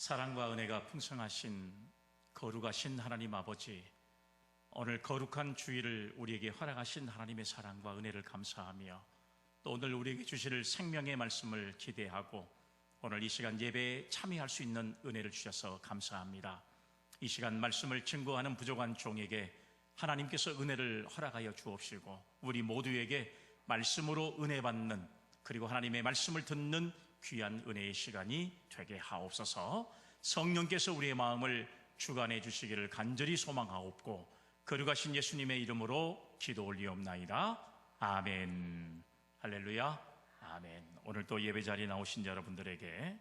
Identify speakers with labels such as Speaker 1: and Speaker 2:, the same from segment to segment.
Speaker 1: 사랑과 은혜가 풍성하신 거룩하신 하나님 아버지, 오늘 거룩한 주일을 우리에게 허락하신 하나님의 사랑과 은혜를 감사하며 또 오늘 우리에게 주실 생명의 말씀을 기대하고 오늘 이 시간 예배에 참여할 수 있는 은혜를 주셔서 감사합니다. 이 시간 말씀을 증거하는 부족한 종에게 하나님께서 은혜를 허락하여 주옵시고 우리 모두에게 말씀으로 은혜 받는, 그리고 하나님의 말씀을 듣는 귀한 은혜의 시간이 되게 하옵소서. 성령께서 우리의 마음을 주관해 주시기를 간절히 소망하옵고 거룩하신 예수님의 이름으로 기도 올리옵나이다. 아멘. 할렐루야. 아멘. 오늘 또 예배 자리에 나오신 여러분들에게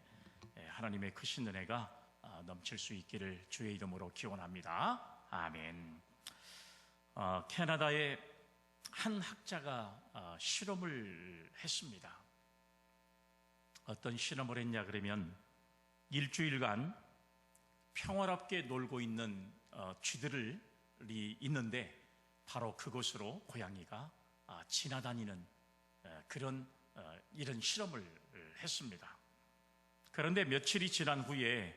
Speaker 1: 하나님의 크신 은혜가 넘칠 수 있기를 주의 이름으로 기원합니다. 아멘. 캐나다의 한 학자가 실험을 했습니다. 어떤 실험을 했냐 그러면 일주일간 평화롭게 놀고 있는 쥐들이 있는데 바로 그곳으로 고양이가 지나다니는 그런 이런 실험을 했습니다. 그런데 며칠이 지난 후에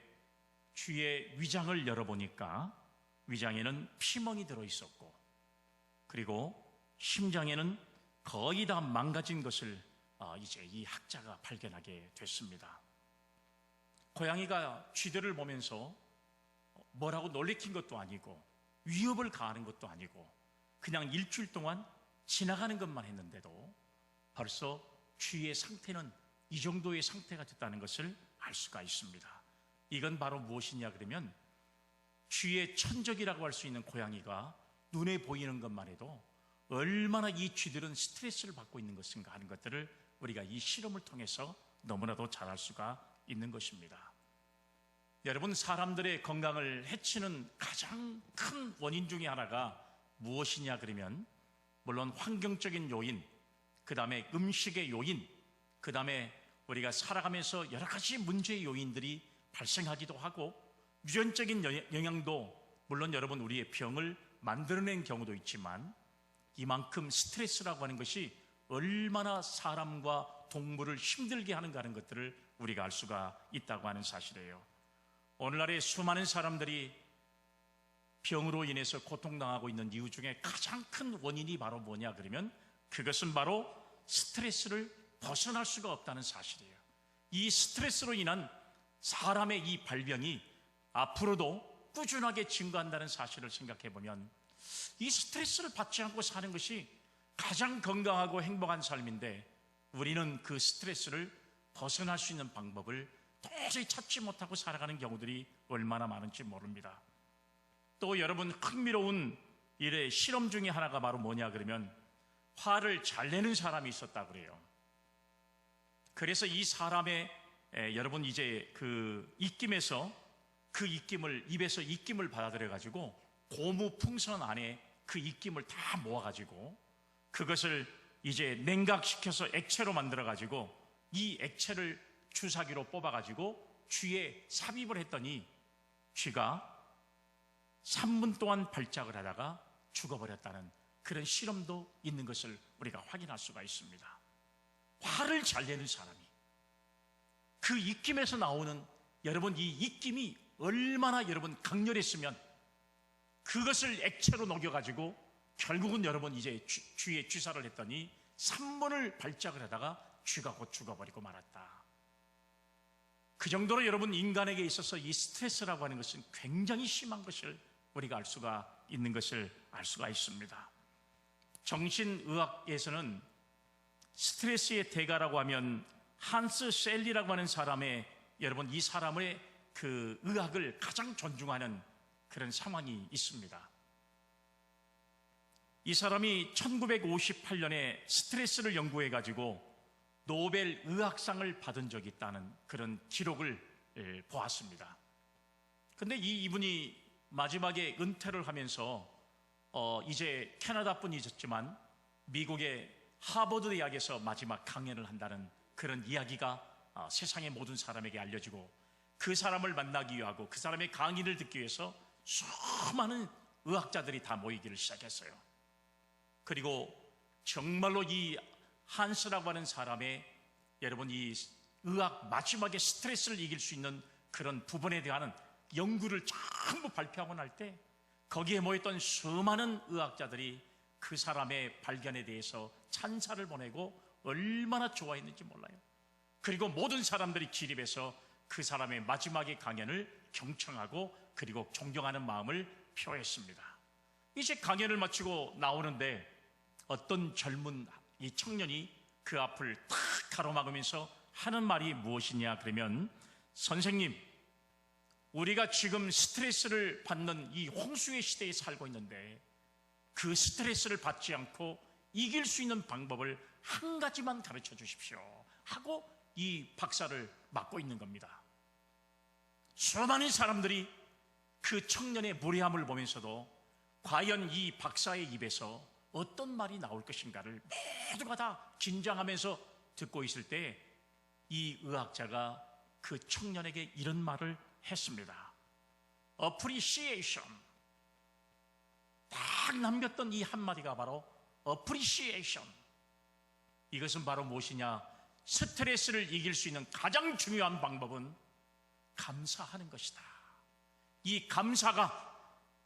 Speaker 1: 쥐의 위장을 열어보니까 위장에는 피멍이 들어있었고 그리고 심장에는 거의 다 망가진 것을 이제 이 학자가 발견하게 됐습니다. 고양이가 쥐들을 보면서 뭐라고 놀래킨 것도 아니고 위협을 가하는 것도 아니고 그냥 일주일 동안 지나가는 것만 했는데도 벌써 쥐의 상태는 이 정도의 상태가 됐다는 것을 알 수가 있습니다. 이건 바로 무엇이냐 그러면 쥐의 천적이라고 할 수 있는 고양이가 눈에 보이는 것만 해도 얼마나 이 쥐들은 스트레스를 받고 있는 것인가 하는 것들을 우리가 이 실험을 통해서 너무나도 잘 알 수가 있는 것입니다. 여러분, 사람들의 건강을 해치는 가장 큰 원인 중에 하나가 무엇이냐 그러면 물론 환경적인 요인, 그 다음에 음식의 요인, 그 다음에 우리가 살아가면서 여러 가지 문제의 요인들이 발생하기도 하고 유전적인 영향도 물론 여러분 우리의 병을 만들어낸 경우도 있지만 이만큼 스트레스라고 하는 것이 얼마나 사람과 동물을 힘들게 하는가 하는 것들을 우리가 알 수가 있다고 하는 사실이에요. 오늘날의 수많은 사람들이 병으로 인해서 고통당하고 있는 이유 중에 가장 큰 원인이 바로 뭐냐 그러면 그것은 바로 스트레스를 벗어날 수가 없다는 사실이에요. 이 스트레스로 인한 사람의 이 발병이 앞으로도 꾸준하게 증가한다는 사실을 생각해 보면 이 스트레스를 받지 않고 사는 것이 가장 건강하고 행복한 삶인데 우리는 그 스트레스를 벗어날 수 있는 방법을 도저히 찾지 못하고 살아가는 경우들이 얼마나 많은지 모릅니다. 또 여러분, 흥미로운 일의 실험 중에 하나가 바로 뭐냐 그러면 화를 잘 내는 사람이 있었다 그래요. 그래서 이 사람의 여러분 이제 그 입김에서 그 입김을 입에서 입김을 받아들여 가지고 고무풍선 안에 그 입김을 다 모아 가지고 그것을 이제 냉각시켜서 액체로 만들어 가지고 이 액체를 주사기로 뽑아 가지고 쥐에 삽입을 했더니 쥐가 3분 동안 발작을 하다가 죽어버렸다는 그런 실험도 있는 것을 우리가 확인할 수가 있습니다. 화를 잘 내는 사람이 그 입김에서 나오는 여러분 이 입김이 얼마나 여러분 강렬했으면 그것을 액체로 녹여가지고 결국은 여러분 이제 쥐에 주사를 했더니 3분을 발작을 하다가 쥐가 곧 죽어버리고 말았다. 그 정도로 여러분 인간에게 있어서 이 스트레스라고 하는 것은 굉장히 심한 것을 우리가 알 수가 있는 것을 알 수가 있습니다. 정신의학에서는 스트레스의 대가라고 하면 한스 셀리라고 하는 사람의 여러분 이 사람의 그 의학을 가장 존중하는 그런 상황이 있습니다. 이 사람이 1958년에 스트레스를 연구해 가지고 노벨 의학상을 받은 적이 있다는 그런 기록을 보았습니다. 근데 이분이 마지막에 은퇴를 하면서 이제 캐나다뿐이었지만 미국의 하버드 대학에서 마지막 강연을 한다는 그런 이야기가 세상의 모든 사람에게 알려지고 그 사람을 만나기 위하고 그 사람의 강의를 듣기 위해서 수많은 의학자들이 다 모이기를 시작했어요. 그리고 정말로 이 한스라고 하는 사람의 여러분 이 의학 마지막에 스트레스를 이길 수 있는 그런 부분에 대한 연구를 전부 발표하고 날 때 거기에 모였던 수많은 의학자들이 그 사람의 발견에 대해서 찬사를 보내고 얼마나 좋아했는지 몰라요. 그리고 모든 사람들이 기립해서 그 사람의 마지막의 강연을 경청하고 그리고 존경하는 마음을 표했습니다. 이제 강연을 마치고 나오는데 어떤 젊은 이 청년이 그 앞을 탁 가로막으면서 하는 말이 무엇이냐 그러면, 선생님, 우리가 지금 스트레스를 받는 이 홍수의 시대에 살고 있는데 그 스트레스를 받지 않고 이길 수 있는 방법을 한 가지만 가르쳐 주십시오 하고 이 박사를 맡고 있는 겁니다. 수많은 사람들이 그 청년의 무례함을 보면서도 과연 이 박사의 입에서 어떤 말이 나올 것인가를 모두가 다 긴장하면서 듣고 있을 때 이 의학자가 그 청년에게 이런 말을 했습니다. appreciation. 딱 남겼던 이 한마디가 바로 appreciation. 이것은 바로 무엇이냐? 스트레스를 이길 수 있는 가장 중요한 방법은 감사하는 것이다. 이 감사가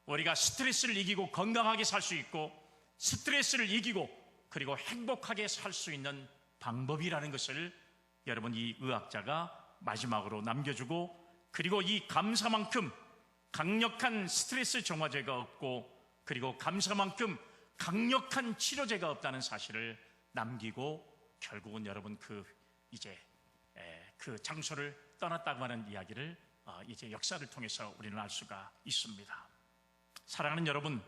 Speaker 1: 우리가 스트레스를 이기고 건강하게 살 수 있고 스트레스를 이기고 그리고 행복하게 살 수 있는 방법이라는 것을 여러분 이 의학자가 마지막으로 남겨주고, 그리고 이 감사만큼 강력한 스트레스 정화제가 없고 그리고 감사만큼 강력한 치료제가 없다는 사실을 남기고 결국은 여러분 그 장소를 떠났다고 하는 이야기를 이제 역사를 통해서 우리는 알 수가 있습니다. 사랑하는 여러분,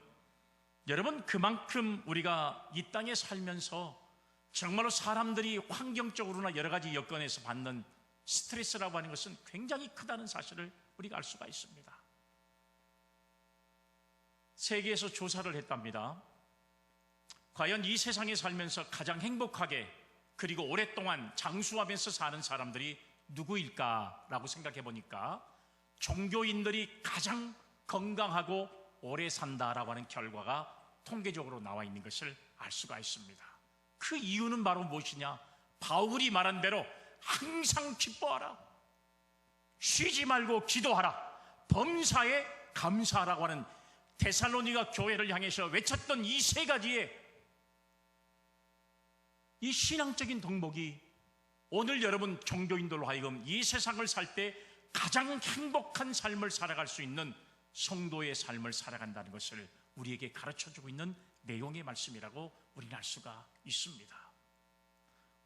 Speaker 1: 그만큼 우리가 이 땅에 살면서 정말로 사람들이 환경적으로나 여러 가지 여건에서 받는 스트레스라고 하는 것은 굉장히 크다는 사실을 우리가 알 수가 있습니다. 세계에서 조사를 했답니다. 과연 이 세상에 살면서 가장 행복하게 그리고 오랫동안 장수하면서 사는 사람들이 누구일까라고 생각해 보니까 종교인들이 가장 건강하고 오래 산다라고 하는 결과가 통계적으로 나와 있는 것을 알 수가 있습니다. 그 이유는 바로 무엇이냐? 바울이 말한 대로 항상 기뻐하라, 쉬지 말고 기도하라, 범사에 감사하라고 하는 데살로니가 교회를 향해서 외쳤던 이 세 가지의 이 신앙적인 덕목이 오늘 여러분 종교인들로 하여금 이 세상을 살 때 가장 행복한 삶을 살아갈 수 있는 성도의 삶을 살아간다는 것을 우리에게 가르쳐주고 있는 내용의 말씀이라고 우리는 알 수가 있습니다.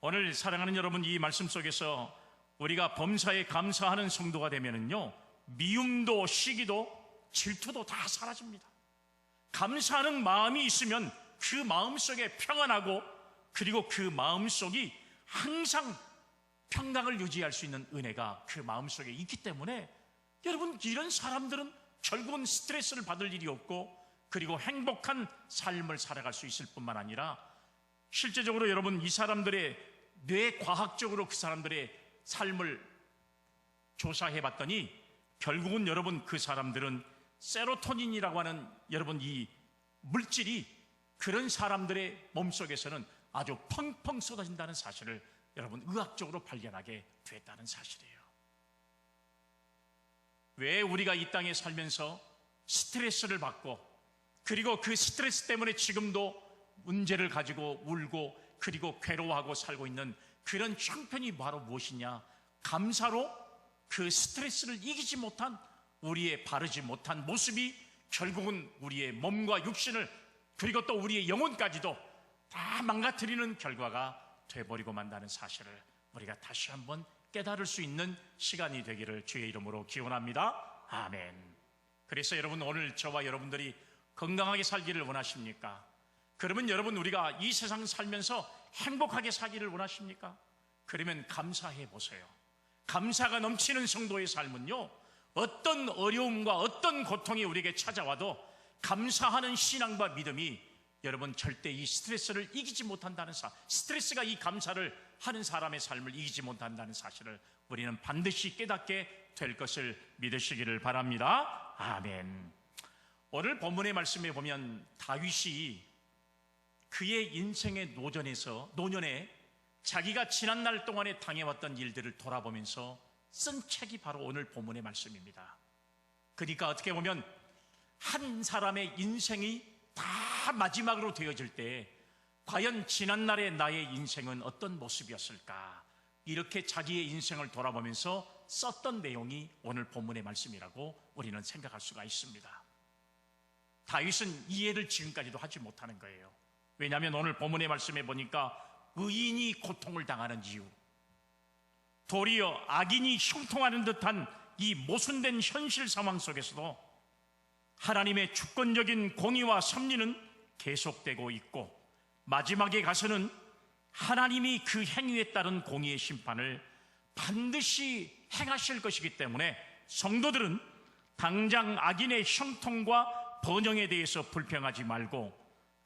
Speaker 1: 오늘 사랑하는 여러분, 이 말씀 속에서 우리가 범사에 감사하는 성도가 되면은요, 미움도 시기도 질투도 다 사라집니다. 감사하는 마음이 있으면 그 마음 속에 평안하고 그리고 그 마음 속이 항상 평강을 유지할 수 있는 은혜가 그 마음 속에 있기 때문에 여러분, 이런 사람들은 결국은 스트레스를 받을 일이 없고 그리고 행복한 삶을 살아갈 수 있을 뿐만 아니라 실제적으로 여러분, 이 사람들의 뇌과학적으로 그 사람들의 삶을 조사해 봤더니 결국은 여러분 그 사람들은 세로토닌이라고 하는 여러분 이 물질이 그런 사람들의 몸속에서는 아주 펑펑 쏟아진다는 사실을 여러분 의학적으로 발견하게 됐다는 사실이에요. 왜 우리가 이 땅에 살면서 스트레스를 받고 그리고 그 스트레스 때문에 지금도 문제를 가지고 울고 그리고 괴로워하고 살고 있는 그런 형편이 바로 무엇이냐? 감사로 그 스트레스를 이기지 못한 우리의 바르지 못한 모습이 결국은 우리의 몸과 육신을 그리고 또 우리의 영혼까지도 다 망가뜨리는 결과가 돼버리고 만다는 사실을 우리가 다시 한번 깨달을 수 있는 시간이 되기를 주의 이름으로 기원합니다. 아멘. 그래서 여러분, 오늘 저와 여러분들이 건강하게 살기를 원하십니까? 그러면 여러분, 우리가 이 세상 살면서 행복하게 살기를 원하십니까? 그러면 감사해 보세요. 감사가 넘치는 성도의 삶은요, 어떤 어려움과 어떤 고통이 우리에게 찾아와도 감사하는 신앙과 믿음이 여러분 절대 이 스트레스를 이기지 못한다는 스트레스가 이 감사를 하는 사람의 삶을 이기지 못한다는 사실을 우리는 반드시 깨닫게 될 것을 믿으시기를 바랍니다. 아멘. 오늘 본문의 말씀에 보면 다윗이 그의 인생의 노년에 자기가 지난날 동안에 당해왔던 일들을 돌아보면서 쓴 책이 바로 오늘 본문의 말씀입니다. 그러니까 어떻게 보면 한 사람의 인생이 다 마지막으로 되어질 때 과연 지난날의 나의 인생은 어떤 모습이었을까, 이렇게 자기의 인생을 돌아보면서 썼던 내용이 오늘 본문의 말씀이라고 우리는 생각할 수가 있습니다. 다윗은 이해를 지금까지도 하지 못하는 거예요. 왜냐하면 오늘 본문의 말씀에 보니까 의인이 고통을 당하는 이유, 도리어 악인이 형통하는 듯한 이 모순된 현실 상황 속에서도 하나님의 주권적인 공의와 섭리는 계속되고 있고, 마지막에 가서는 하나님이 그 행위에 따른 공의의 심판을 반드시 행하실 것이기 때문에 성도들은 당장 악인의 형통과 번영에 대해서 불평하지 말고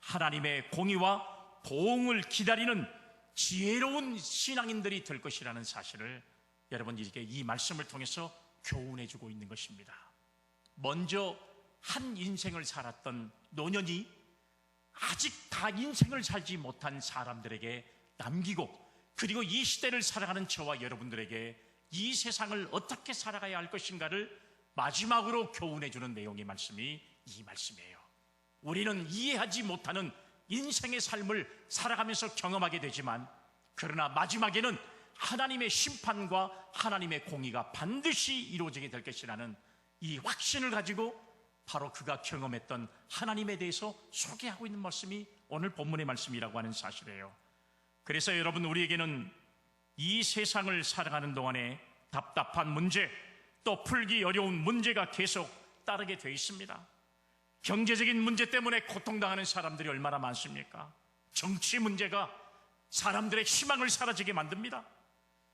Speaker 1: 하나님의 공의와 보응을 기다리는 지혜로운 신앙인들이 될 것이라는 사실을 여러분들에게 이 말씀을 통해서 교훈해 주고 있는 것입니다. 먼저 한 인생을 살았던 노년이 아직 다 인생을 살지 못한 사람들에게 남기고, 그리고 이 시대를 살아가는 저와 여러분들에게 이 세상을 어떻게 살아가야 할 것인가를 마지막으로 교훈해 주는 내용의 말씀이 이 말씀이에요. 우리는 이해하지 못하는 인생의 삶을 살아가면서 경험하게 되지만, 그러나 마지막에는 하나님의 심판과 하나님의 공의가 반드시 이루어지게 될 것이라는 이 확신을 가지고 바로 그가 경험했던 하나님에 대해서 소개하고 있는 말씀이 오늘 본문의 말씀이라고 하는 사실이에요. 그래서 여러분, 우리에게는 이 세상을 살아가는 동안에 답답한 문제, 또 풀기 어려운 문제가 계속 따르게 되어 있습니다. 경제적인 문제 때문에 고통당하는 사람들이 얼마나 많습니까? 정치 문제가 사람들의 희망을 사라지게 만듭니다.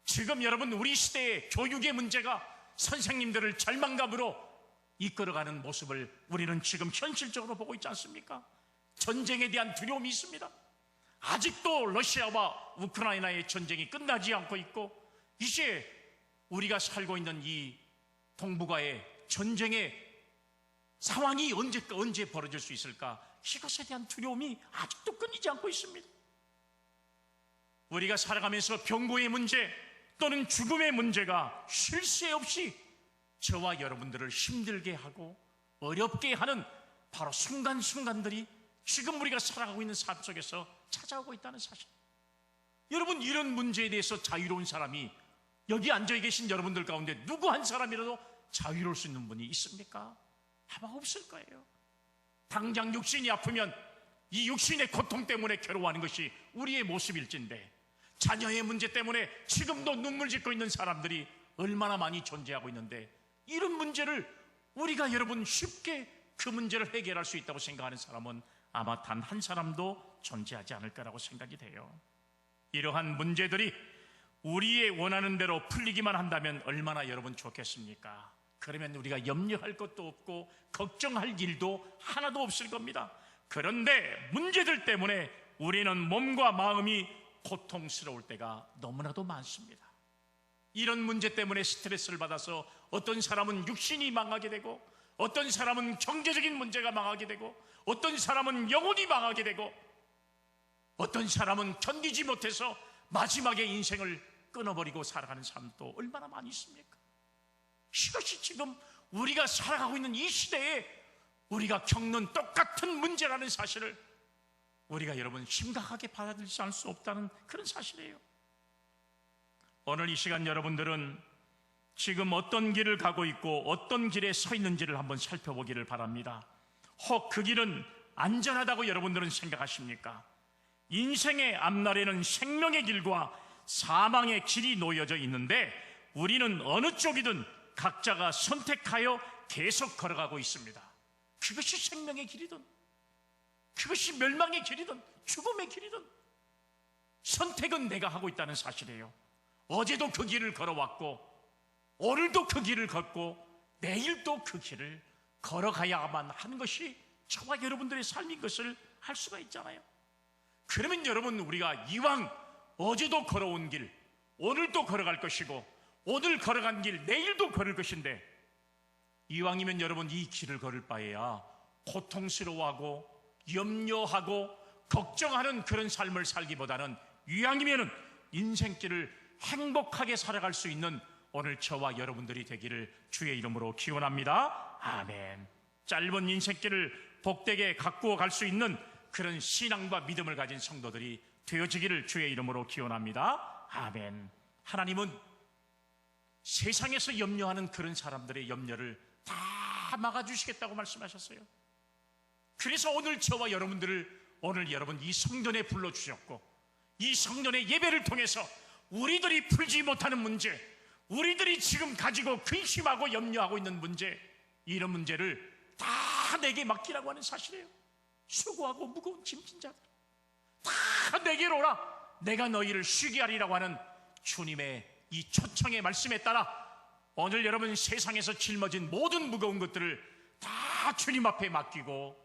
Speaker 1: 지금 여러분, 우리 시대의 교육의 문제가 선생님들을 절망감으로 이끌어가는 모습을 우리는 지금 현실적으로 보고 있지 않습니까? 전쟁에 대한 두려움이 있습니다. 아직도 러시아와 우크라이나의 전쟁이 끝나지 않고 있고, 이제 우리가 살고 있는 이 동북아의 전쟁의 상황이 언제 벌어질 수 있을까? 이것에 대한 두려움이 아직도 끊이지 않고 있습니다. 우리가 살아가면서 병고의 문제 또는 죽음의 문제가 쉴 새 없이 저와 여러분들을 힘들게 하고 어렵게 하는 바로 순간순간들이 지금 우리가 살아가고 있는 삶 속에서 찾아오고 있다는 사실. 여러분, 이런 문제에 대해서 자유로운 사람이 여기 앉아 계신 여러분들 가운데 누구 한 사람이라도 자유로울 수 있는 분이 있습니까? 아마 없을 거예요. 당장 육신이 아프면 이 육신의 고통 때문에 괴로워하는 것이 우리의 모습일진데, 자녀의 문제 때문에 지금도 눈물 짓고 있는 사람들이 얼마나 많이 존재하고 있는데, 이런 문제를 우리가 여러분 쉽게 그 문제를 해결할 수 있다고 생각하는 사람은 아마 단 한 사람도 존재하지 않을 거라고 생각이 돼요. 이러한 문제들이 우리의 원하는 대로 풀리기만 한다면 얼마나 여러분 좋겠습니까? 그러면 우리가 염려할 것도 없고 걱정할 일도 하나도 없을 겁니다. 그런데 문제들 때문에 우리는 몸과 마음이 고통스러울 때가 너무나도 많습니다. 이런 문제 때문에 스트레스를 받아서 어떤 사람은 육신이 망하게 되고, 어떤 사람은 경제적인 문제가 망하게 되고, 어떤 사람은 영혼이 망하게 되고, 어떤 사람은 견디지 못해서 마지막에 인생을 끊어버리고 살아가는 사람도 얼마나 많이 있습니까? 이것이 지금 우리가 살아가고 있는 이 시대에 우리가 겪는 똑같은 문제라는 사실을 우리가 여러분 심각하게 받아들이지 않을 수 없다는 그런 사실이에요. 오늘 이 시간 여러분들은 지금 어떤 길을 가고 있고 어떤 길에 서 있는지를 한번 살펴보기를 바랍니다. 혹 그 길은 안전하다고 여러분들은 생각하십니까? 인생의 앞날에는 생명의 길과 사망의 길이 놓여져 있는데, 우리는 어느 쪽이든 각자가 선택하여 계속 걸어가고 있습니다. 그것이 생명의 길이든, 그것이 멸망의 길이든, 죽음의 길이든 선택은 내가 하고 있다는 사실이에요. 어제도 그 길을 걸어왔고, 오늘도 그 길을 걷고, 내일도 그 길을 걸어가야만 하는 것이 저와 여러분들의 삶인 것을 알 수가 있잖아요. 그러면 여러분, 우리가 이왕 어제도 걸어온 길, 오늘도 걸어갈 것이고, 오늘 걸어간 길, 내일도 걸을 것인데, 이왕이면 여러분 이 길을 걸을 바에야 고통스러워하고 염려하고 걱정하는 그런 삶을 살기보다는 이왕이면은 인생길을 행복하게 살아갈 수 있는 오늘 저와 여러분들이 되기를 주의 이름으로 기원합니다. 아멘. 짧은 인생길을 복되게 가꾸어 갈 수 있는 그런 신앙과 믿음을 가진 성도들이 되어지기를 주의 이름으로 기원합니다. 아멘. 하나님은 세상에서 염려하는 그런 사람들의 염려를 다 막아주시겠다고 말씀하셨어요. 그래서 오늘 저와 여러분들을 오늘 여러분 이 성전에 불러주셨고, 이 성전의 예배를 통해서 우리들이 풀지 못하는 문제, 우리들이 지금 가지고 근심하고 염려하고 있는 문제, 이런 문제를 다 내게 맡기라고 하는 사실이에요. 수고하고 무거운 짐진 자들 다 내게로 오라, 내가 너희를 쉬게 하리라고 하는 주님의 이 초청의 말씀에 따라 오늘 여러분 세상에서 짊어진 모든 무거운 것들을 다 주님 앞에 맡기고,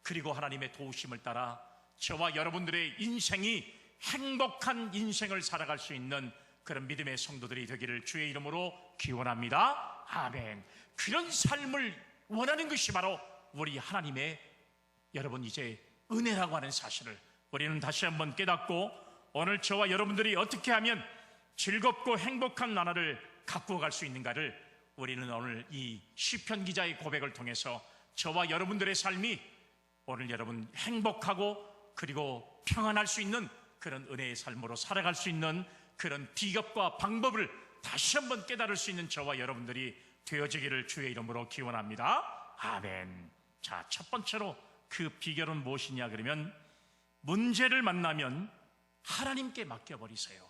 Speaker 1: 그리고 하나님의 도우심을 따라 저와 여러분들의 인생이 행복한 인생을 살아갈 수 있는 그런 믿음의 성도들이 되기를 주의 이름으로 기원합니다. 아멘. 그런 삶을 원하는 것이 바로 우리 하나님의 여러분 이제 은혜라고 하는 사실을 우리는 다시 한번 깨닫고, 오늘 저와 여러분들이 어떻게 하면 즐겁고 행복한 나날을 가꾸어 갈 수 있는가를 우리는 오늘 이 시편 기자의 고백을 통해서 저와 여러분들의 삶이 오늘 여러분 행복하고 그리고 평안할 수 있는 그런 은혜의 삶으로 살아갈 수 있는 그런 비결과 방법을 다시 한번 깨달을 수 있는 저와 여러분들이 되어지기를 주의 이름으로 기원합니다. 아멘. 자, 첫 번째로 그 비결은 무엇이냐 그러면, 문제를 만나면 하나님께 맡겨버리세요.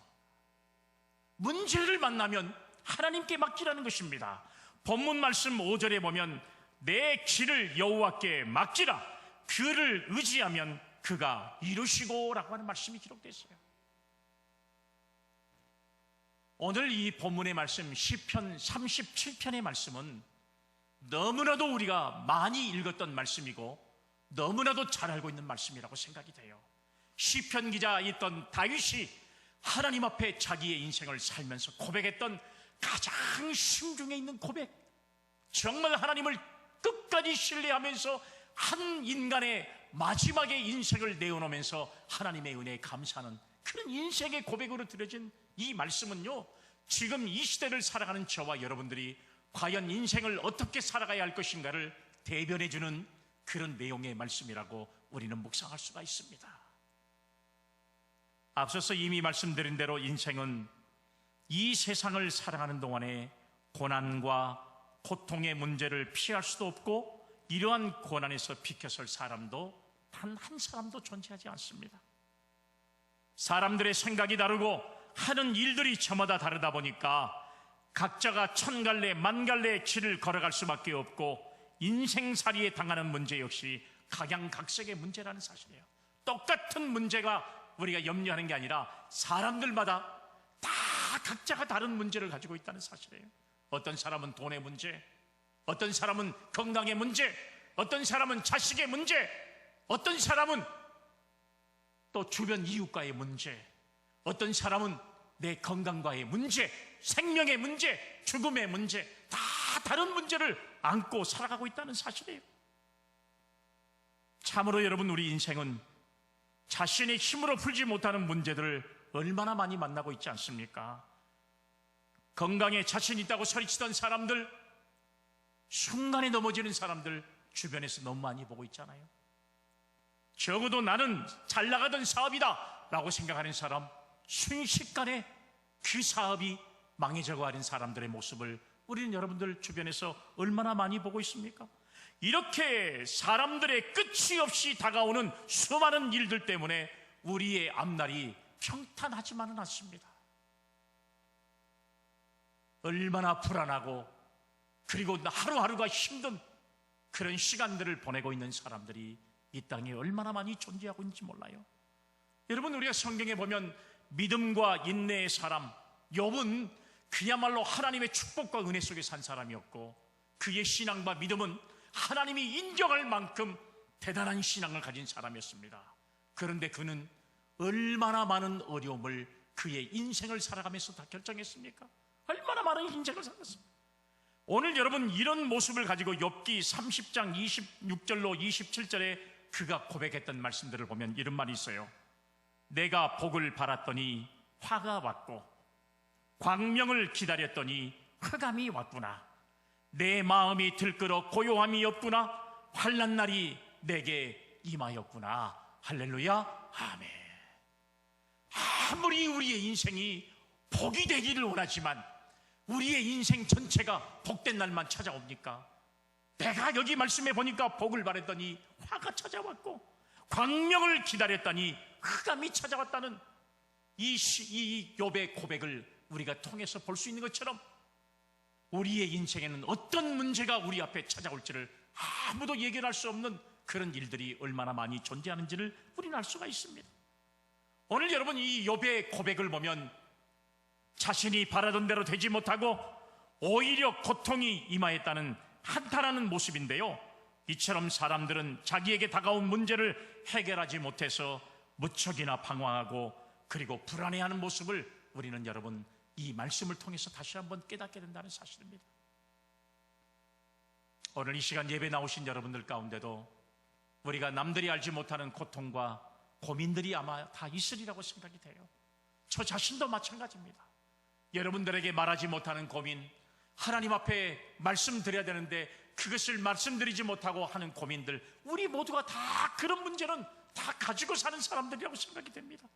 Speaker 1: 문제를 만나면 하나님께 맡기라는 것입니다. 본문 말씀 5절에 보면 내 길을 여호와께 맡기라, 그를 의지하면 그가 이루시고 라고 하는 말씀이 기록되어 있어요. 오늘 이 본문의 말씀 시편 37편의 말씀은 너무나도 우리가 많이 읽었던 말씀이고 너무나도 잘 알고 있는 말씀이라고 생각이 돼요. 시편 기자였던 다윗이 하나님 앞에 자기의 인생을 살면서 고백했던 가장 심중에 있는 고백, 정말 하나님을 끝까지 신뢰하면서 한 인간의 마지막에 인생을 내어놓으면서 하나님의 은혜에 감사하는 그런 인생의 고백으로 드려진 이 말씀은요, 지금 이 시대를 살아가는 저와 여러분들이 과연 인생을 어떻게 살아가야 할 것인가를 대변해주는 그런 내용의 말씀이라고 우리는 묵상할 수가 있습니다. 앞서서 이미 말씀드린 대로 인생은 이 세상을 살아가는 동안에 고난과 고통의 문제를 피할 수도 없고, 이러한 고난에서 비켜설 사람도 단 한 사람도 존재하지 않습니다. 사람들의 생각이 다르고 하는 일들이 저마다 다르다 보니까 각자가 천갈래 만갈래의 길을 걸어갈 수밖에 없고, 인생살이에 당하는 문제 역시 각양각색의 문제라는 사실이에요. 똑같은 문제가 우리가 염려하는 게 아니라 사람들마다 다 각자가 다른 문제를 가지고 있다는 사실이에요. 어떤 사람은 돈의 문제, 어떤 사람은 건강의 문제, 어떤 사람은 자식의 문제, 어떤 사람은 또 주변 이웃과의 문제, 어떤 사람은 내 건강과의 문제, 생명의 문제, 죽음의 문제, 다 다른 문제를 안고 살아가고 있다는 사실이에요. 참으로 여러분, 우리 인생은 자신의 힘으로 풀지 못하는 문제들을 얼마나 많이 만나고 있지 않습니까? 건강에 자신 있다고 소리치던 사람들, 순간에 넘어지는 사람들 주변에서 너무 많이 보고 있잖아요. 적어도 나는 잘 나가던 사업이다 라고 생각하는 사람, 순식간에 그 사업이 망해져가는 사람들의 모습을 우리는 여러분들 주변에서 얼마나 많이 보고 있습니까? 이렇게 사람들의 끝이 없이 다가오는 수많은 일들 때문에 우리의 앞날이 평탄하지만은 않습니다. 얼마나 불안하고 그리고 하루하루가 힘든 그런 시간들을 보내고 있는 사람들이 이 땅에 얼마나 많이 존재하고 있는지 몰라요. 여러분, 우리가 성경에 보면 믿음과 인내의 사람 욥은 그야말로 하나님의 축복과 은혜 속에 산 사람이었고, 그의 신앙과 믿음은 하나님이 인정할 만큼 대단한 신앙을 가진 사람이었습니다. 그런데 그는 얼마나 많은 어려움을 그의 인생을 살아가면서 다 결정했습니까? 얼마나 많은 인생을 살았습니까? 오늘 여러분, 이런 모습을 가지고 욥기 30장 26절로 27절에 그가 고백했던 말씀들을 보면 이런 말이 있어요. 내가 복을 바랐더니 화가 왔고 광명을 기다렸더니 흑암이 왔구나. 내 마음이 들끓어 고요함이 없구나. 환난 날이 내게 임하였구나. 할렐루야. 아멘. 아무리 우리의 인생이 복이 되기를 원하지만 우리의 인생 전체가 복된 날만 찾아옵니까? 내가 여기 말씀해 보니까 복을 바랬더니 화가 찾아왔고, 광명을 기다렸더니 흑암이 찾아왔다는 이 욥의 고백을 우리가 통해서 볼 수 있는 것처럼, 우리의 인생에는 어떤 문제가 우리 앞에 찾아올지를 아무도 예견할 수 없는 그런 일들이 얼마나 많이 존재하는지를 우리는 알 수가 있습니다. 오늘 여러분, 이 욥의 고백을 보면 자신이 바라던 대로 되지 못하고 오히려 고통이 임하였다는 한탄하는 모습인데요, 이처럼 사람들은 자기에게 다가온 문제를 해결하지 못해서 무척이나 방황하고 그리고 불안해하는 모습을 우리는 여러분 이 말씀을 통해서 다시 한번 깨닫게 된다는 사실입니다. 오늘 이 시간 예배 나오신 여러분들 가운데도 우리가 남들이 알지 못하는 고통과 고민들이 아마 다 있으리라고 생각이 돼요. 저 자신도 마찬가지입니다. 여러분들에게 말하지 못하는 고민, 하나님 앞에 말씀드려야 되는데 그것을 말씀드리지 못하고 하는 고민들, 우리 모두가 다 그런 문제는 다 가지고 사는 사람들이라고 생각이 됩니다.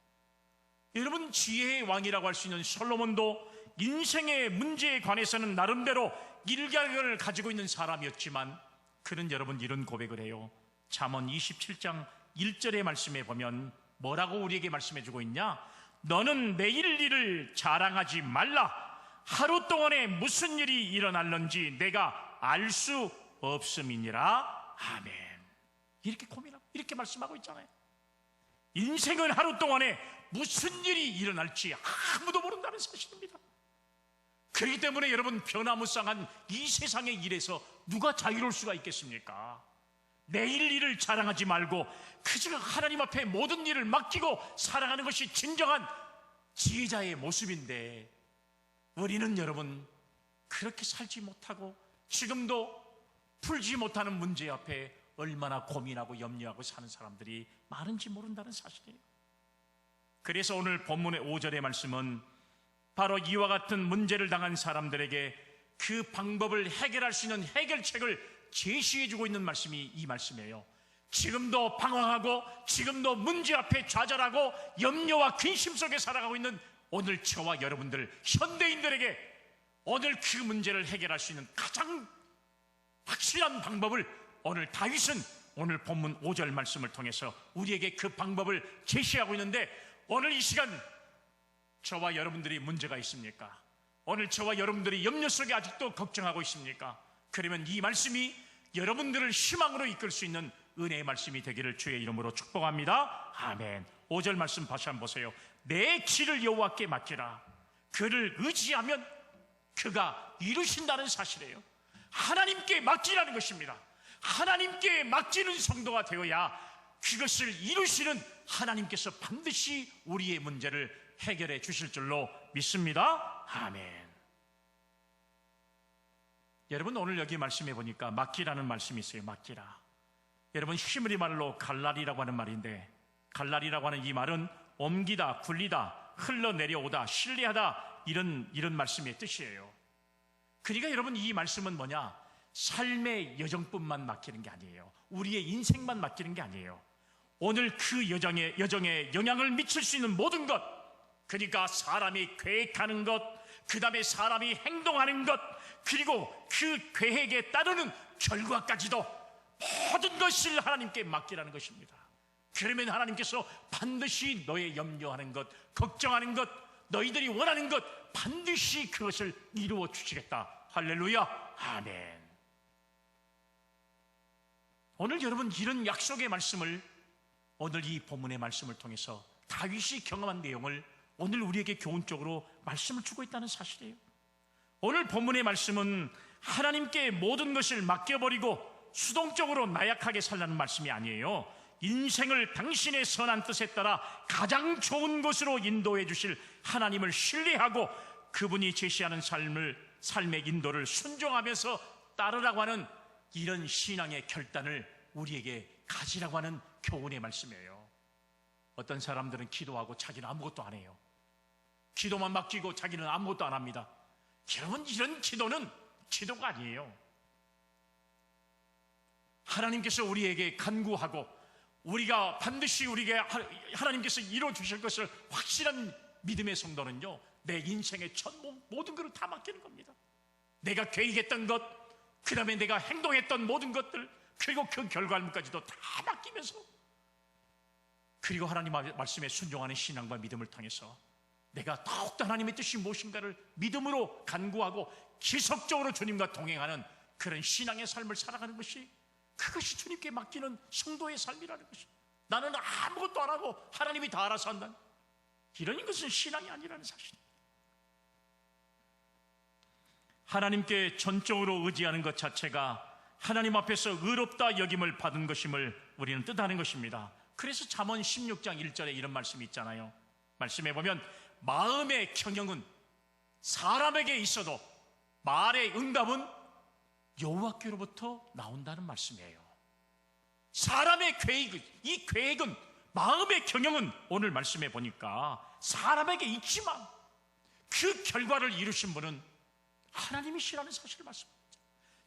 Speaker 1: 여러분, 지혜의 왕이라고 할 수 있는 솔로몬도 인생의 문제에 관해서는 나름대로 일각을 가지고 있는 사람이었지만 그는 여러분 이런 고백을 해요. 잠언 27장 1절의 말씀에 보면 뭐라고 우리에게 말씀해 주고 있냐? 너는 내일 일을 자랑하지 말라. 하루 동안에 무슨 일이 일어날는지 내가 알 수 없음이니라. 아멘. 이렇게 고민하고 이렇게 말씀하고 있잖아요. 인생은 하루 동안에 무슨 일이 일어날지 아무도 모른다는 사실입니다. 그렇기 때문에 여러분, 변화무쌍한 이 세상의 일에서 누가 자유로울 수가 있겠습니까? 내일 일을 자랑하지 말고 그저 하나님 앞에 모든 일을 맡기고 살아가는 것이 진정한 지혜자의 모습인데, 우리는 여러분 그렇게 살지 못하고 지금도 풀지 못하는 문제 앞에 얼마나 고민하고 염려하고 사는 사람들이 많은지 모른다는 사실이에요. 그래서 오늘 본문의 5절의 말씀은 바로 이와 같은 문제를 당한 사람들에게 그 방법을 해결할 수 있는 해결책을 제시해주고 있는 말씀이 이 말씀이에요. 지금도 방황하고 지금도 문제 앞에 좌절하고 염려와 근심 속에 살아가고 있는 오늘 저와 여러분들 현대인들에게 오늘 그 문제를 해결할 수 있는 가장 확실한 방법을 오늘 다윗은 오늘 본문 5절 말씀을 통해서 우리에게 그 방법을 제시하고 있는데, 오늘 이 시간 저와 여러분들이 문제가 있습니까? 오늘 저와 여러분들이 염려 속에 아직도 걱정하고 있습니까? 그러면 이 말씀이 여러분들을 희망으로 이끌 수 있는 은혜의 말씀이 되기를 주의 이름으로 축복합니다. 아멘. 5절 말씀 다시 한번 보세요. 내 길을 여호와께 맡기라. 그를 의지하면 그가 이루신다는 사실이에요. 하나님께 맡기라는 것입니다. 하나님께 맡기는 성도가 되어야 그것을 이루시는 하나님께서 반드시 우리의 문제를 해결해 주실 줄로 믿습니다. 아멘. 여러분, 오늘 여기 말씀해 보니까 맡기라는 말씀이 있어요. 맡기라. 여러분, 히브리 말로 갈랄이라고 하는 말인데, 갈랄이라고 하는 이 말은 옮기다, 굴리다, 흘러내려오다, 신뢰하다, 이런 말씀의 뜻이에요. 그러니까 여러분, 이 말씀은 뭐냐? 삶의 여정뿐만 맡기는 게 아니에요. 우리의 인생만 맡기는 게 아니에요. 오늘 그 여정에 영향을 미칠 수 있는 모든 것, 그러니까 사람이 계획하는 것, 그 다음에 사람이 행동하는 것, 그리고 그 계획에 따르는 결과까지도 모든 것을 하나님께 맡기라는 것입니다. 그러면 하나님께서 반드시 너의 염려하는 것, 걱정하는 것, 너희들이 원하는 것 반드시 그것을 이루어 주시겠다. 할렐루야. 아멘. 오늘 여러분, 이런 약속의 말씀을 오늘 이 본문의 말씀을 통해서 다윗이 경험한 내용을 오늘 우리에게 교훈적으로 말씀을 주고 있다는 사실이에요. 오늘 본문의 말씀은 하나님께 모든 것을 맡겨버리고 수동적으로 나약하게 살라는 말씀이 아니에요. 인생을 당신의 선한 뜻에 따라 가장 좋은 곳으로 인도해 주실 하나님을 신뢰하고 그분이 제시하는 삶의 인도를 순종하면서 따르라고 하는 이런 신앙의 결단을 우리에게 가지라고 하는 교훈의 말씀이에요. 어떤 사람들은 기도하고 자기는 아무것도 안 해요. 기도만 맡기고 자기는 아무것도 안 합니다. 여러분, 이런 기도는 기도가 아니에요. 하나님께서 우리에게 간구하고 우리가 반드시 우리에게 하나님께서 이루어주실 것을 확실한 믿음의 성도는요, 내 인생의 모든 것을 다 맡기는 겁니다. 내가 계획했던 것, 그 다음에 내가 행동했던 모든 것들, 그리고 그 결과물까지도 다 맡기면서, 그리고 하나님 말씀에 순종하는 신앙과 믿음을 통해서 내가 더욱더 하나님의 뜻이 무엇인가를 믿음으로 간구하고 지속적으로 주님과 동행하는 그런 신앙의 삶을 살아가는 것이, 그것이 주님께 맡기는 성도의 삶이라는 것이, 나는 아무것도 안 하고 하나님이 다 알아서 한다는, 이런 것은 신앙이 아니라는 사실입니다. 하나님께 전적으로 의지하는 것 자체가 하나님 앞에서 의롭다 여김을 받은 것임을 우리는 뜻하는 것입니다. 그래서 잠언 16장 1절에 이런 말씀이 있잖아요. 말씀해 보면 마음의 경영은 사람에게 있어도 말의 응답은 여호와께로부터 나온다는 말씀이에요. 사람의 계획, 이 계획은, 마음의 경영은 오늘 말씀해 보니까 사람에게 있지만 그 결과를 이루신 분은 하나님이시라는 사실을 말씀합니다.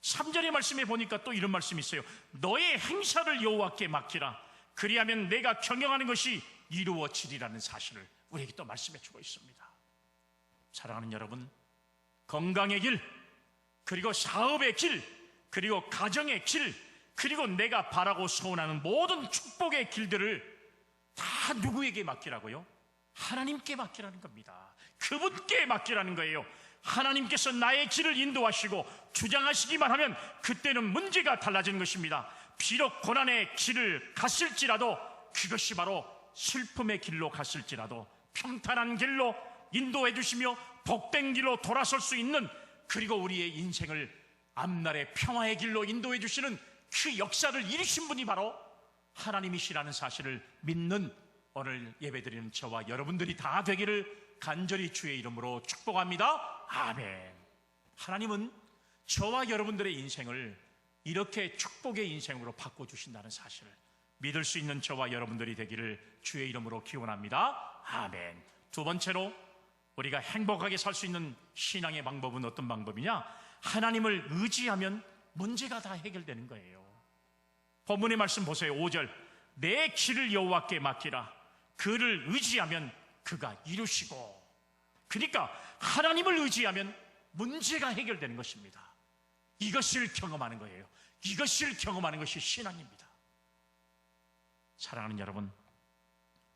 Speaker 1: 3절의 말씀에 보니까 또 이런 말씀이 있어요. 너의 행사를 여호와께 맡기라. 그리하면 내가 경영하는 것이 이루어지리라는 사실을 우리에게 또 말씀해 주고 있습니다. 사랑하는 여러분, 건강의 길, 그리고 사업의 길, 그리고 가정의 길, 그리고 내가 바라고 소원하는 모든 축복의 길들을 다 누구에게 맡기라고요? 하나님께 맡기라는 겁니다. 그분께 맡기라는 거예요. 하나님께서 나의 길을 인도하시고 주장하시기만 하면 그때는 문제가 달라지는 것입니다. 비록 고난의 길을 갔을지라도, 그것이 바로 슬픔의 길로 갔을지라도 평탄한 길로 인도해 주시며 복된 길로 돌아설 수 있는, 그리고 우리의 인생을 앞날의 평화의 길로 인도해 주시는 그 역사를 이루신 분이 바로 하나님이시라는 사실을 믿는 오늘 예배드리는 저와 여러분들이 다 되기를 간절히 주의 이름으로 축복합니다. 아멘. 하나님은 저와 여러분들의 인생을 이렇게 축복의 인생으로 바꿔주신다는 사실을 믿을 수 있는 저와 여러분들이 되기를 주의 이름으로 기원합니다. 아멘. 두 번째로, 우리가 행복하게 살 수 있는 신앙의 방법은 어떤 방법이냐? 하나님을 의지하면 문제가 다 해결되는 거예요. 본문의 말씀 보세요. 5절, 내 길을 여호와께 맡기라. 그를 의지하면 그가 이루시고. 그러니까 하나님을 의지하면 문제가 해결되는 것입니다. 이것을 경험하는 거예요. 이것을 경험하는 것이 신앙입니다. 사랑하는 여러분,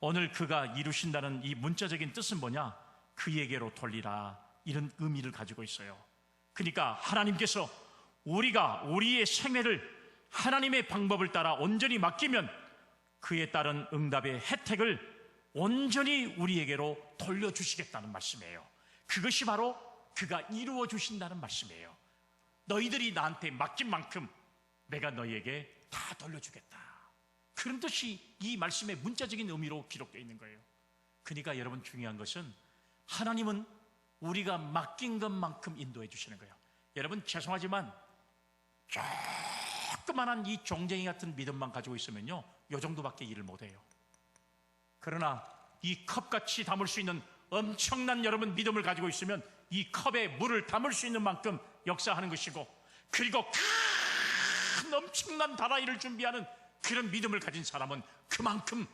Speaker 1: 오늘 그가 이루신다는 이 문자적인 뜻은 뭐냐? 그에게로 돌리라, 이런 의미를 가지고 있어요. 그러니까 하나님께서 우리가 우리의 생애를 하나님의 방법을 따라 온전히 맡기면 그에 따른 응답의 혜택을 온전히 우리에게로 돌려주시겠다는 말씀이에요. 그것이 바로 그가 이루어 주신다는 말씀이에요. 너희들이 나한테 맡긴 만큼 내가 너희에게 다 돌려주겠다, 그런 뜻이 이 말씀의 문자적인 의미로 기록되어 있는 거예요. 그러니까 여러분, 중요한 것은 하나님은 우리가 맡긴 것만큼 인도해 주시는 거예요. 여러분, 죄송하지만 조그만한 이 종쟁이 같은 믿음만 가지고 있으면요, 요 정도밖에 일을 못해요. 그러나 이 컵같이 담을 수 있는 엄청난 여러분 믿음을 가지고 있으면 이 컵에 물을 담을 수 있는 만큼 역사하는 것이고, 그리고 큰 엄청난 다라이를 준비하는 그런 믿음을 가진 사람은 그만큼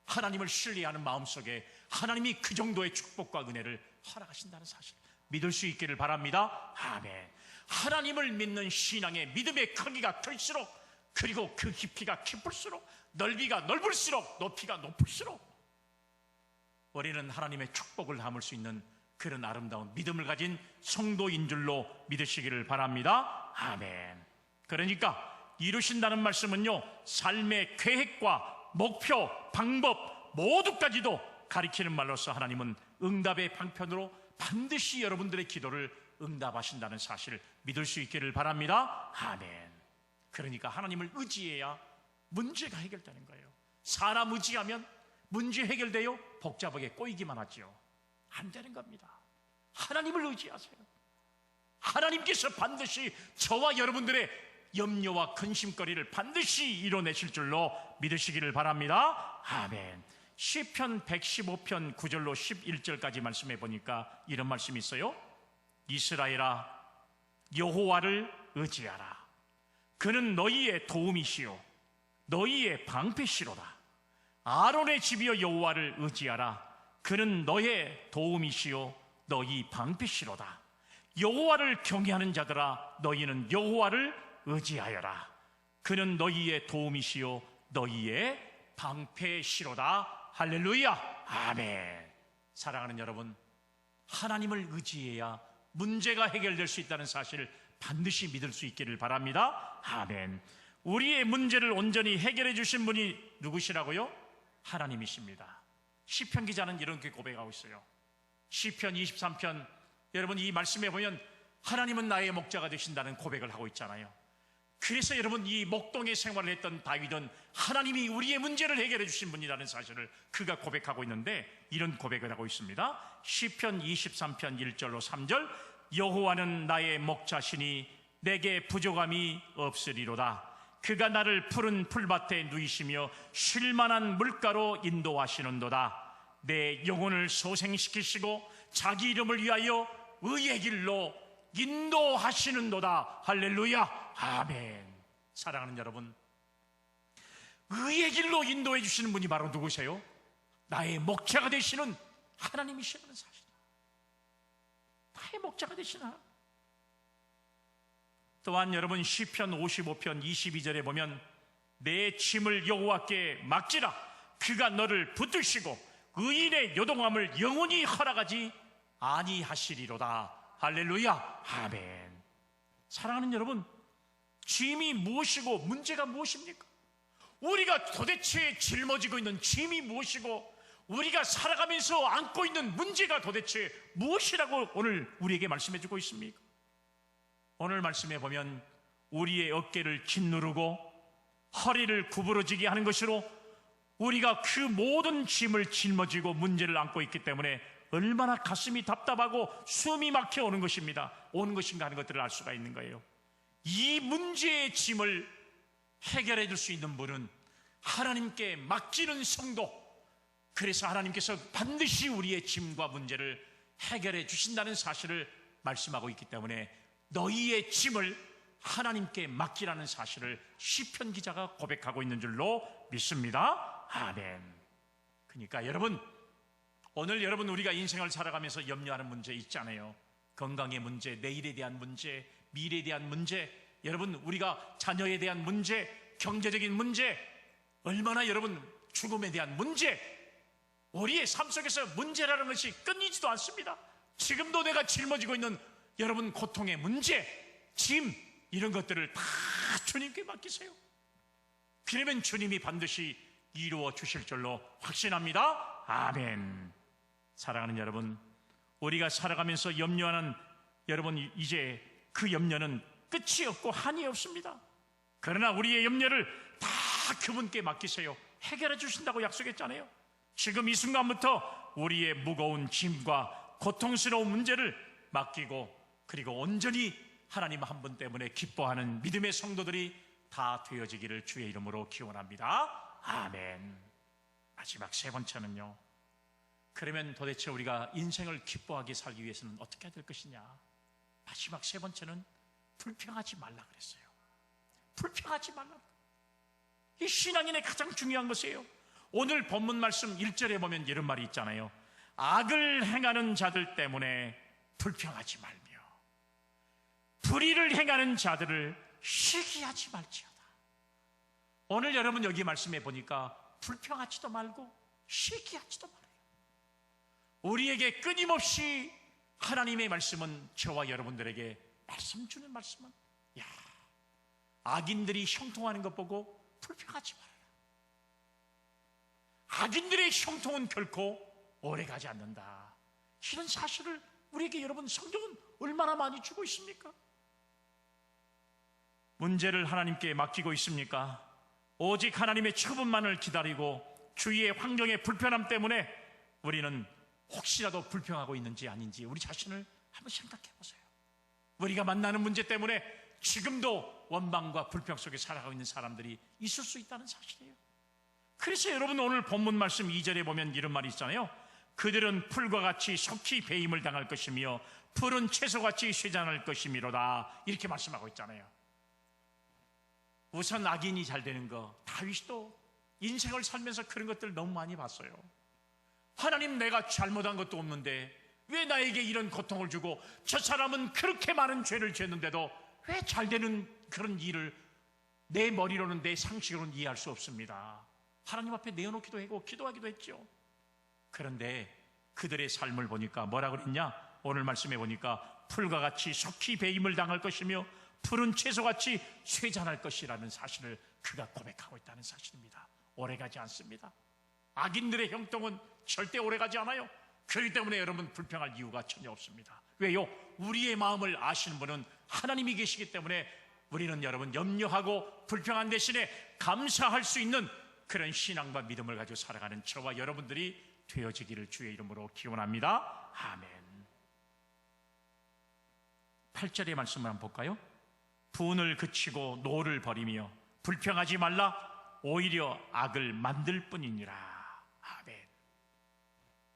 Speaker 1: 하나님을 신뢰하는 마음속에 하나님이 그 정도의 축복과 은혜를 허락하신다는 사실 믿을 수 있기를 바랍니다. 아멘. 하나님을 믿는 신앙의 믿음의 크기가 클수록, 그리고 그 깊이가 깊을수록, 넓이가 넓을수록, 높이가 높을수록 우리는 하나님의 축복을 담을 수 있는 그런 아름다운 믿음을 가진 성도인 줄로 믿으시기를 바랍니다. 아멘. 그러니까 이루신다는 말씀은요, 삶의 계획과 목표, 방법 모두까지도 가리키는 말로서 하나님은 응답의 방편으로 반드시 여러분들의 기도를 응답하신다는 사실을 믿을 수 있기를 바랍니다. 아멘. 그러니까 하나님을 의지해야 문제가 해결되는 거예요. 사람 의지하면 문제 해결돼요? 복잡하게 꼬이기만 하죠. 안 되는 겁니다. 하나님을 의지하세요. 하나님께서 반드시 저와 여러분들의 염려와 근심거리를 반드시 이뤄내실 줄로 믿으시기를 바랍니다. 아멘. 시편 115편 9절로 11절까지 말씀해 보니까 이런 말씀이 있어요. 이스라엘아, 여호와를 의지하라. 그는 너희의 도움이시요 너희의 방패시로다. 아론의 집이여 여호와를 의지하라. 그는 너의 도움이시요 너희 방패시로다. 여호와를 경외하는 자들아, 너희는 여호와를 의지하여라. 그는 너희의 도움이시요 너희의 방패시로다. 할렐루야. 아멘. 사랑하는 여러분, 하나님을 의지해야 문제가 해결될 수 있다는 사실을 반드시 믿을 수 있기를 바랍니다. 아멘. 우리의 문제를 온전히 해결해 주신 분이 누구시라고요? 하나님이십니다. 시편 기자는 이렇게 고백하고 있어요. 시편 23편, 여러분 이 말씀에 보면 하나님은 나의 목자가 되신다는 고백을 하고 있잖아요. 그래서 여러분, 이 목동에 생활을 했던 다윗은 하나님이 우리의 문제를 해결해 주신 분이라는 사실을 그가 고백하고 있는데, 이런 고백을 하고 있습니다. 시편 23편 1절로 3절. 여호와는 나의 목자시니 내게 부족함이 없으리로다. 그가 나를 푸른 풀밭에 누이시며 쉴만한 물가로 인도하시는도다. 내 영혼을 소생시키시고 자기 이름을 위하여 의의 길로 인도하시는도다. 할렐루야. 아멘. 사랑하는 여러분, 의의 길로 인도해 주시는 분이 바로 누구세요? 나의 목자가 되시는 하나님이시라는 사실. 나의 목자가 되시는 하나님. 또한 여러분, 시편 55편 22절에 보면 내 짐을 여호와께 맡기라. 그가 너를 붙드시고 의인의 요동함을 영원히 허락하지 아니하시리로다. 할렐루야. 아멘. 사랑하는 여러분, 짐이 무엇이고 문제가 무엇입니까? 우리가 도대체 짊어지고 있는 짐이 무엇이고 우리가 살아가면서 안고 있는 문제가 도대체 무엇이라고 오늘 우리에게 말씀해 주고 있습니까? 오늘 말씀에 보면 우리의 어깨를 짓누르고 허리를 구부러지게 하는 것으로 우리가 그 모든 짐을 짊어지고 문제를 안고 있기 때문에 얼마나 가슴이 답답하고 숨이 막혀 오는 것입니다. 오는 것인가 하는 것들을 알 수가 있는 거예요. 이 문제의 짐을 해결해 줄 수 있는 분은 하나님께 맡기는 성도, 그래서 하나님께서 반드시 우리의 짐과 문제를 해결해 주신다는 사실을 말씀하고 있기 때문에 너희의 짐을 하나님께 맡기라는 사실을 시편 기자가 고백하고 있는 줄로 믿습니다. 아멘. 그러니까 여러분, 오늘 여러분 우리가 인생을 살아가면서 염려하는 문제 있잖아요. 건강의 문제, 내일에 대한 문제, 미래에 대한 문제, 여러분 우리가 자녀에 대한 문제, 경제적인 문제, 얼마나 여러분 죽음에 대한 문제, 우리의 삶 속에서 문제라는 것이 끊이지도 않습니다. 지금도 내가 짊어지고 있는 여러분 고통의 문제, 짐, 이런 것들을 다 주님께 맡기세요. 그러면 주님이 반드시 이루어 주실 줄로 확신합니다. 아멘. 사랑하는 여러분, 우리가 살아가면서 염려하는 여러분, 이제 그 염려는 끝이 없고 한이 없습니다. 그러나 우리의 염려를 다 그분께 맡기세요. 해결해 주신다고 약속했잖아요. 지금 이 순간부터 우리의 무거운 짐과 고통스러운 문제를 맡기고, 그리고 온전히 하나님 한 분 때문에 기뻐하는 믿음의 성도들이 다 되어지기를 주의 이름으로 기원합니다. 아멘. 마지막 세 번째는요, 그러면 도대체 우리가 인생을 기뻐하게 살기 위해서는 어떻게 해야 될 것이냐? 마지막 세 번째는 불평하지 말라 그랬어요. 불평하지 말라. 이 신앙인의 가장 중요한 것이에요. 오늘 본문 말씀 1절에 보면 이런 말이 있잖아요. 악을 행하는 자들 때문에 불평하지 말며 불의를 행하는 자들을 시기하지 말지어다. 오늘 여러분 여기 말씀해 보니까 불평하지도 말고 시기하지도 말아요. 우리에게 끊임없이 하나님의 말씀은 저와 여러분들에게 말씀 주는 말씀은, 야, 악인들이 형통하는 것 보고 불평하지 말아라. 악인들의 형통은 결코 오래가지 않는다. 이런 사실을 우리에게 여러분 성경은 얼마나 많이 주고 있습니까? 문제를 하나님께 맡기고 있습니까? 오직 하나님의 처분만을 기다리고 주위의 환경의 불편함 때문에 우리는 혹시라도 불평하고 있는지 아닌지 우리 자신을 한번 생각해 보세요. 우리가 만나는 문제 때문에 지금도 원망과 불평 속에 살아가고 있는 사람들이 있을 수 있다는 사실이에요. 그래서 여러분 오늘 본문 말씀 2절에 보면 이런 말이 있잖아요. 그들은 풀과 같이 속히 배임을 당할 것이며 푸른 채소같이 쇠잔할 것이미로다. 이렇게 말씀하고 있잖아요. 우선 악인이 잘 되는 거, 다윗도 인생을 살면서 그런 것들 너무 많이 봤어요. 하나님, 내가 잘못한 것도 없는데 왜 나에게 이런 고통을 주고, 저 사람은 그렇게 많은 죄를 지었는데도 왜 잘 되는 그런 일을 내 머리로는, 내 상식으로는 이해할 수 없습니다. 하나님 앞에 내어놓기도 하고 기도하기도 했죠. 그런데 그들의 삶을 보니까 뭐라 그랬냐? 오늘 말씀해 보니까 풀과 같이 속히 배임을 당할 것이며 푸른 채소같이 쇠잔할 것이라는 사실을 그가 고백하고 있다는 사실입니다. 오래가지 않습니다. 악인들의 형통은 절대 오래가지 않아요. 그렇기 때문에 여러분, 불평할 이유가 전혀 없습니다. 왜요? 우리의 마음을 아시는 분은 하나님이 계시기 때문에 우리는 여러분, 염려하고 불평한 대신에 감사할 수 있는 그런 신앙과 믿음을 가지고 살아가는 저와 여러분들이 되어지기를 주의 이름으로 기원합니다. 아멘. 8절의 말씀을 한번 볼까요? 분을 그치고 노를 버리며 불평하지 말라. 오히려 악을 만들 뿐이니라. 아멘.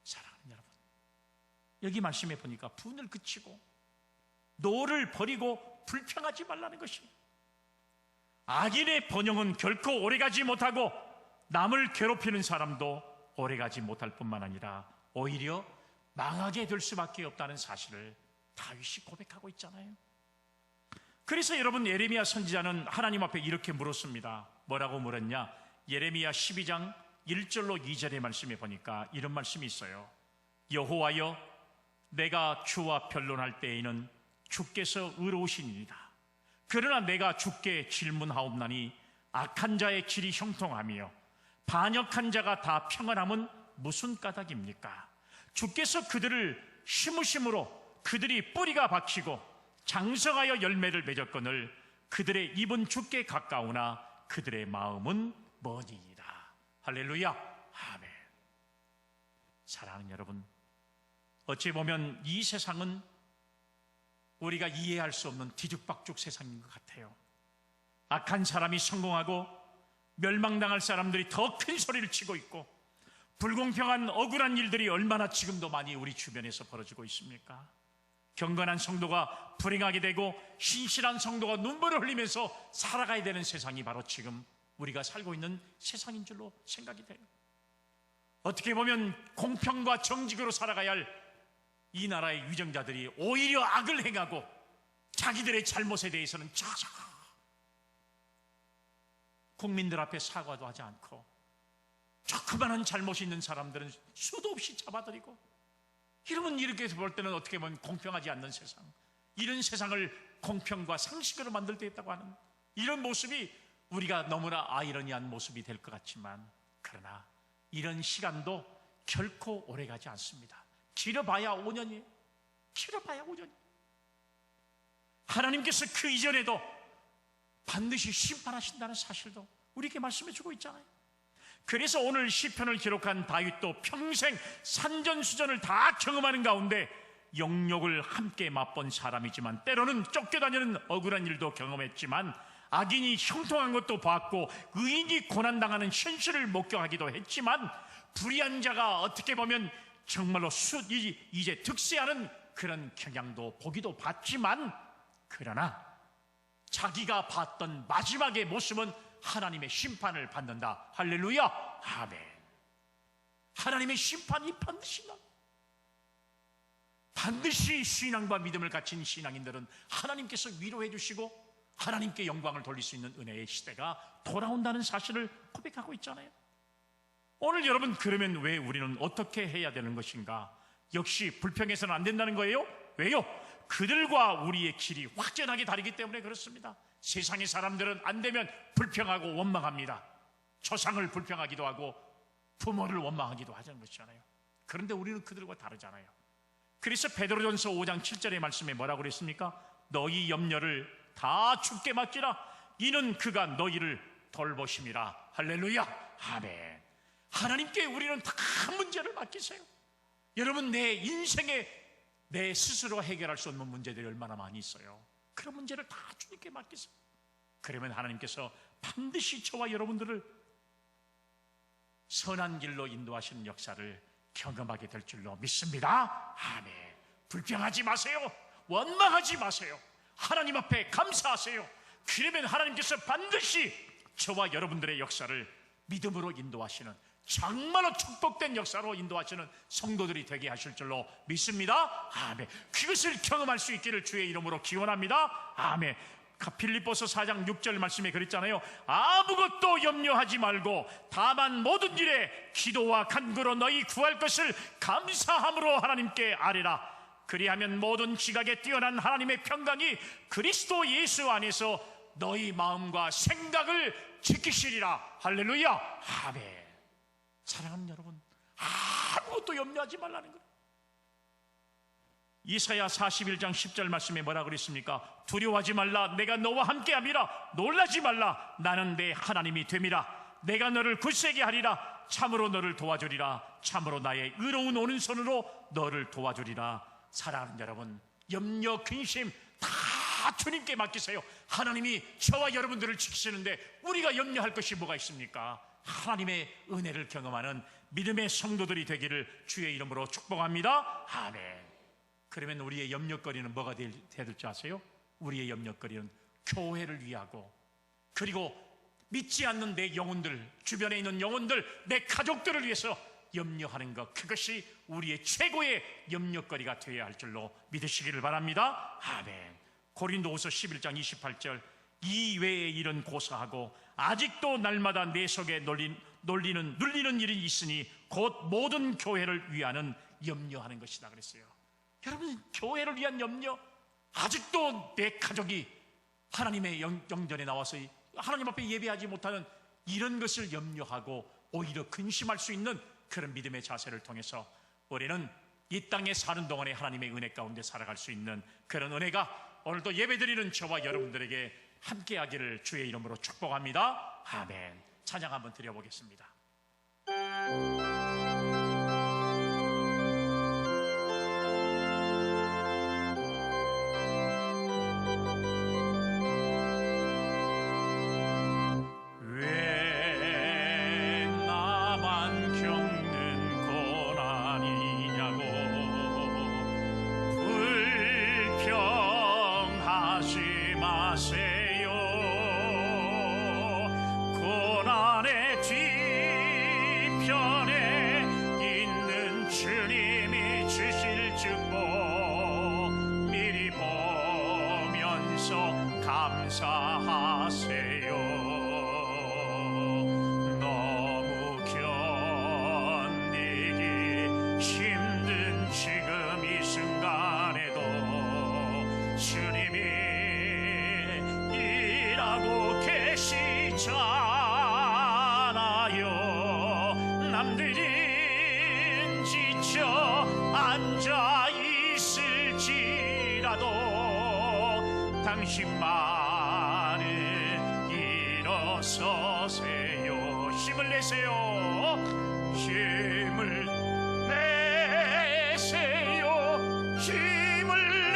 Speaker 1: 사랑하는 여러분, 여기 말씀해 보니까 분을 그치고 노를 버리고 불평하지 말라는 것입니다. 악인의 번영은 결코 오래가지 못하고 남을 괴롭히는 사람도 오래가지 못할 뿐만 아니라 오히려 망하게 될 수밖에 없다는 사실을 다윗이 고백하고 있잖아요. 그래서 여러분, 예레미야 선지자는 하나님 앞에 이렇게 물었습니다. 뭐라고 물었냐? 예레미야 12장 1절로 2절의 말씀에 보니까 이런 말씀이 있어요. 여호와여, 내가 주와 변론할 때에는 주께서 의로우시니이다. 그러나 내가 주께 질문하옵나니 악한 자의 길이 형통하며 반역한 자가 다 평안함은 무슨 까닭입니까? 주께서 그들을 심으심으로 그들이 뿌리가 박히고 장성하여 열매를 맺었거늘 그들의 입은 주께 가까우나 그들의 마음은 머니이다. 할렐루야. 아멘. 사랑하는 여러분, 어찌 보면 이 세상은 우리가 이해할 수 없는 뒤죽박죽 세상인 것 같아요. 악한 사람이 성공하고 멸망당할 사람들이 더 큰 소리를 치고 있고, 불공평한 억울한 일들이 얼마나 지금도 많이 우리 주변에서 벌어지고 있습니까? 경건한 성도가 불행하게 되고 신실한 성도가 눈물을 흘리면서 살아가야 되는 세상이 바로 지금 우리가 살고 있는 세상인 줄로 생각이 돼요. 어떻게 보면 공평과 정직으로 살아가야 할 이 나라의 위정자들이 오히려 악을 행하고 자기들의 잘못에 대해서는 자자 국민들 앞에 사과도 하지 않고, 조그마한 잘못이 있는 사람들은 수도 없이 잡아들이고, 이러면 이렇게 볼 때는 어떻게 보면 공평하지 않는 세상, 이런 세상을 공평과 상식으로 만들겠다고 하는 이런 모습이 우리가 너무나 아이러니한 모습이 될 것 같지만, 그러나 이런 시간도 결코 오래가지 않습니다. 길어봐야 5년이에요. 길어봐야 5년이에요. 하나님께서 그 이전에도 반드시 심판하신다는 사실도 우리에게 말씀해 주고 있잖아요. 그래서 오늘 시편을 기록한 다윗도 평생 산전수전을 다 경험하는 가운데 영욕을 함께 맛본 사람이지만, 때로는 쫓겨다니는 억울한 일도 경험했지만, 악인이 형통한 것도 봤고 의인이 고난당하는 현실을 목격하기도 했지만, 불의한 자가 어떻게 보면 정말로 이제 득세하는 그런 경향도 보기도 봤지만, 그러나 자기가 봤던 마지막의 모습은 하나님의 심판을 받는다. 할렐루야. 아멘. 하나님의 심판이 반드시 나. 반드시 신앙과 믿음을 갖춘 신앙인들은 하나님께서 위로해 주시고 하나님께 영광을 돌릴 수 있는 은혜의 시대가 돌아온다는 사실을 고백하고 있잖아요. 오늘 여러분, 그러면 왜 우리는 어떻게 해야 되는 것인가? 역시 불평해서는 안 된다는 거예요. 왜요? 그들과 우리의 길이 확연하게 다르기 때문에 그렇습니다. 세상의 사람들은 안 되면 불평하고 원망합니다. 조상을 불평하기도 하고 부모를 원망하기도 하자는 것이잖아요. 그런데 우리는 그들과 다르잖아요. 그래서 베드로전서 5장 7절의 말씀에 뭐라고 그랬습니까? 너희 염려를 다 주께 맡기라. 이는 그가 너희를 돌보심이라. 할렐루야. 아멘. 하나님께 우리는 다 문제를 맡기세요. 여러분, 내 인생에 내 스스로 해결할 수 없는 문제들이 얼마나 많이 있어요. 그런 문제를 다 주님께 맡기세요. 그러면 하나님께서 반드시 저와 여러분들을 선한 길로 인도하시는 역사를 경험하게 될 줄로 믿습니다. 아멘. 불평하지 마세요. 원망하지 마세요. 하나님 앞에 감사하세요. 그러면 하나님께서 반드시 저와 여러분들의 역사를 믿음으로 인도하시는, 정말로 축복된 역사로 인도하시는 성도들이 되게 하실 줄로 믿습니다. 아멘. 그것을 경험할 수 있기를 주의 이름으로 기원합니다. 아멘. 빌립보서 4장 6절 말씀에 그랬잖아요. 아무것도 염려하지 말고 다만 모든 일에 기도와 간구로 너희 구할 것을 감사함으로 하나님께 아뢰라. 그리하면 모든 지각에 뛰어난 하나님의 평강이 그리스도 예수 안에서 너희 마음과 생각을 지키시리라. 할렐루야. 아멘. 사랑하는 여러분, 아무것도 염려하지 말라는 거예요. 이사야 41장 10절 말씀에 뭐라 그랬습니까? 두려워하지 말라. 내가 너와 함께함이라. 놀라지 말라. 나는 내 하나님이 됨이라. 내가 너를 굳세게 하리라. 참으로 너를 도와주리라. 참으로 나의 의로운 오른손으로 너를 도와주리라. 사랑하는 여러분, 염려, 근심 다 주님께 맡기세요. 하나님이 저와 여러분들을 지키시는데 우리가 염려할 것이 뭐가 있습니까? 하나님의 은혜를 경험하는 믿음의 성도들이 되기를 주의 이름으로 축복합니다. 아멘. 그러면 우리의 염려거리는 뭐가 될지 아세요? 우리의 염려거리는 교회를 위하고, 그리고 믿지 않는 내 영혼들, 주변에 있는 영혼들, 내 가족들을 위해서 염려하는 것, 그것이 우리의 최고의 염려거리가 되어야 할 줄로 믿으시기를 바랍니다. 아멘. 고린도후서 11장 28절, 이 외의 일은 고사하고 아직도 날마다 내 속에 눌리는 일이 있으니 곧 모든 교회를 위하는 염려하는 것이다 그랬어요. 여러분, 교회를 위한 염려, 아직도 내 가족이 하나님의 영전에 나와서 하나님 앞에 예배하지 못하는 이런 것을 염려하고 오히려 근심할 수 있는 그런 믿음의 자세를 통해서 우리는 이 땅에 사는 동안에 하나님의 은혜 가운데 살아갈 수 있는 그런 은혜가 오늘도 예배드리는 저와 여러분들에게 함께하기를 주의 이름으로 축복합니다. 아멘. 찬양 한번 드려보겠습니다. 감사하세요. 너무 견디기 힘든 지금 이 순간에도 주님이 일하고 계시잖아요. 남들은 지쳐 앉아 있을지라도 당신만은 일어서세요. 힘을 내세요. 힘을 내세요. 힘을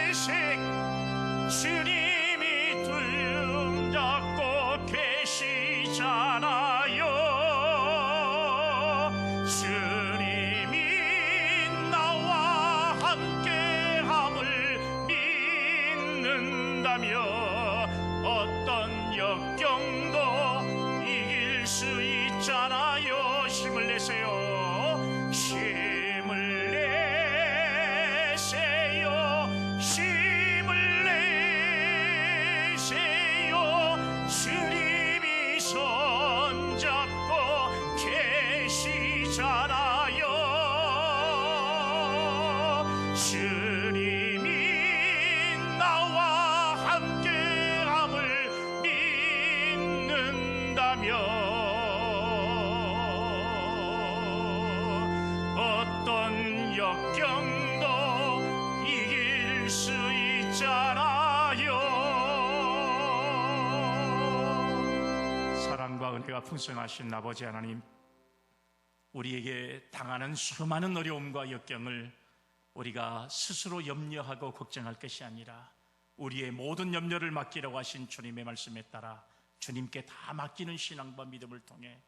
Speaker 1: 내세요. 주님이 등 잡고 계시잖아요. 주님이 나와 함께함을 믿는다며 어떤 역경도 이길 수 있잖아요. 힘을 내세요. 힘을 내세요. 힘을 내세요. 주님이 손잡고 계시잖아요. 주님이 나와 함께함을 믿는다며 어떤 역경도 이길 수 있잖아요. 사랑과 은혜가 풍성하신 아버지 하나님, 우리에게 당하는 수많은 어려움과 역경을 우리가 스스로 염려하고 걱정할 것이 아니라 우리의 모든 염려를 맡기라고 하신 주님의 말씀에 따라 주님께 다 맡기는 신앙과 믿음을 통해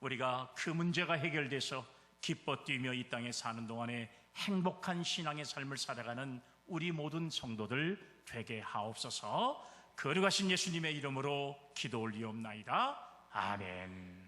Speaker 1: 우리가 그 문제가 해결돼서 기뻐 뛰며 이 땅에 사는 동안에 행복한 신앙의 삶을 살아가는 우리 모든 성도들 되게 하옵소서. 거룩하신 예수님의 이름으로 기도 올리옵나이다. 아멘.